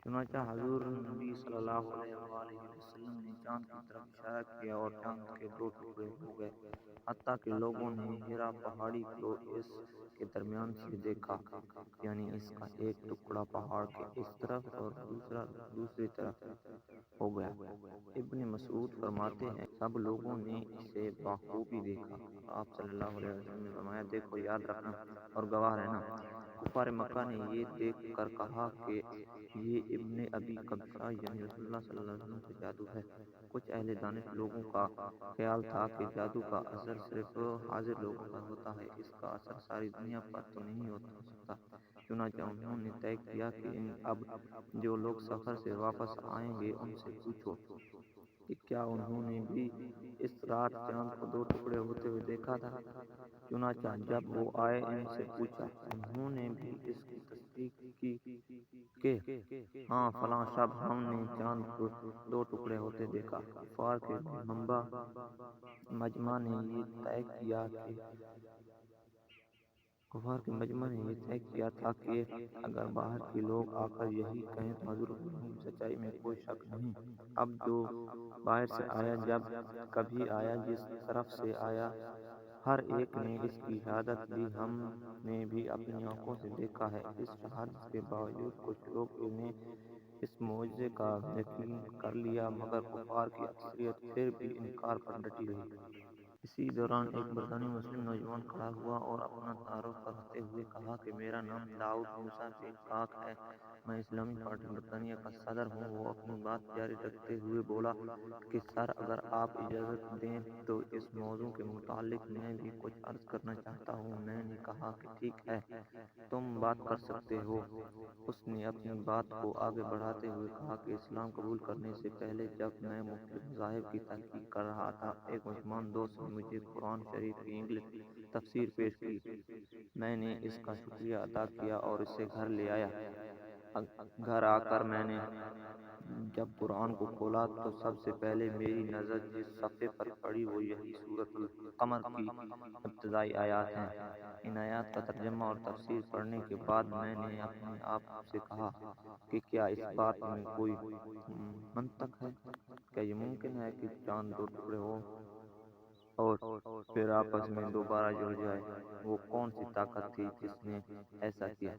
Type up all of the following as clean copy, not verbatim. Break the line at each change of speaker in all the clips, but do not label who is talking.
چنانچہ حضور نبی صلی اللہ علیہ وآلہ وسلم نے چاند کی طرف اشارہ کیا اور چاند کے دو ٹکڑے ہو گئے، حتیٰ کہ لوگوں نے ہیرا پہاڑی کو اس کے درمیان سے دیکھا، یعنی اس کا ایک ٹکڑا پہاڑ کے اس طرف اور دوسرا دوسری طرف ہو گیا۔ ابن مسعود فرماتے ہیں سب لوگوں نے اسے بخوبی دیکھا اور آپ صلی اللہ علیہ وسلم نے فرمایا دیکھو، یاد رکھنا اور گواہ رہنا۔ کفار مکہ نے یہ دیکھ کر کہا کہ یہ ابن ابی قبیصہ یعنی رسول اللہ صلی اللہ علیہ وسلم کا جادو ہے۔ کچھ اہل دانش لوگوں کا خیال تھا کہ جادو کا اثر صرف حاضر لوگوں پر ہوتا ہے، اس کا اثر ساری دنیا پر تو نہیں ہو سکتا۔ چنانچہ انہوں نے طے کیا کہ اب جو لوگ سفر سے واپس آئیں گے ان سے پوچھو کہ کیا انہوں نے بھی اس رات چاند کو دو ٹکڑے ہوتے ہوئے دیکھا تھا؟ چنانچہ جب وہ آئے ان سے پوچھا، انہوں نے بھی اس کی تصدیق کی کہ ہاں فلاں شب ہم نے چاند کو دو ٹکڑے ہوتے دیکھا۔ کفار کے مجمع نے یہ طے کیا تھا کہ اگر باہر کے لوگ آ کر یہی کہیں تو حضور کی سچائی میں کوئی شک نہیں۔ اب جو باہر سے آیا جب کبھی آیا جس طرف سے آیا ہر ایک نے اس کی شہادت دی، ہم نے بھی اپنی آنکھوں سے دیکھا ہے۔ اس شہادت کے باوجود کچھ لوگ نے اس معجزے کا یقین کر لیا، مگر کفار کی اکثریت پھر بھی انکار پر ڈٹی رہی۔ اسی دوران ایک برطانوی مسلم نوجوان کھڑا ہوا اور اپنا تعارف کرتے ہوئے کہا کہ میرا نام داؤد موسیٰ بن کاک ہے، میں اسلامی پارٹی برطانیہ کا صدر ہوں۔ وہ اپنی بات جاری رکھتے ہوئے بولا کہ سر، اگر آپ اجازت دیں تو اس موضوع کے متعلق میں بھی کچھ عرض کرنا چاہتا ہوں۔ میں نے کہا کہ ٹھیک ہے، تم بات کر سکتے ہو۔ اس نے اپنی بات کو آگے بڑھاتے ہوئے کہا کہ اسلام قبول کرنے سے پہلے جب میں مختلف مذاہب کی تحقیق کر رہا تھا، ایک مسلمان دوست نے مجھے قرآن شریف کی انگلش تفسیر پیش کی۔ میں نے اس کا شکریہ ادا کیا اور اسے گھر لے آیا۔ گھر آ کر میں نے جب قرآن کو کھولا تو سب سے پہلے میری نظر جس صفحے پر پڑی وہ یہی سورۃ القمر کی ابتدائی آیات ہیں۔ ان آیات کا ترجمہ اور تفسیر پڑھنے کے بعد میں نے اپنے آپ سے کہا کہ کیا اس بات میں کوئی منطق ہے؟ کیا یہ ممکن ہے کہ چاند دو ٹکڑے ہو اور پھر آپس میں دوبارہ جڑ جائے؟ وہ کون سی طاقت تھی جس نے ایسا کیا؟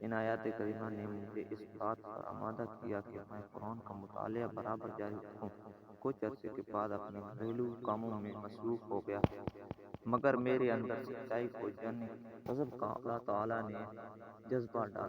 ان آیات کریمہ نے مجھے اس بات پر آمادہ کیا کہ میں قرآن کا مطالعہ برابر جاری رکھوں۔ کچھ عرصے کے بعد اپنے گھریلو کاموں میں مصروف ہو گیا، مگر میرے اندر سچائی کو جاننے کے غضب کا اللہ تعالیٰ نے جذبہ ڈال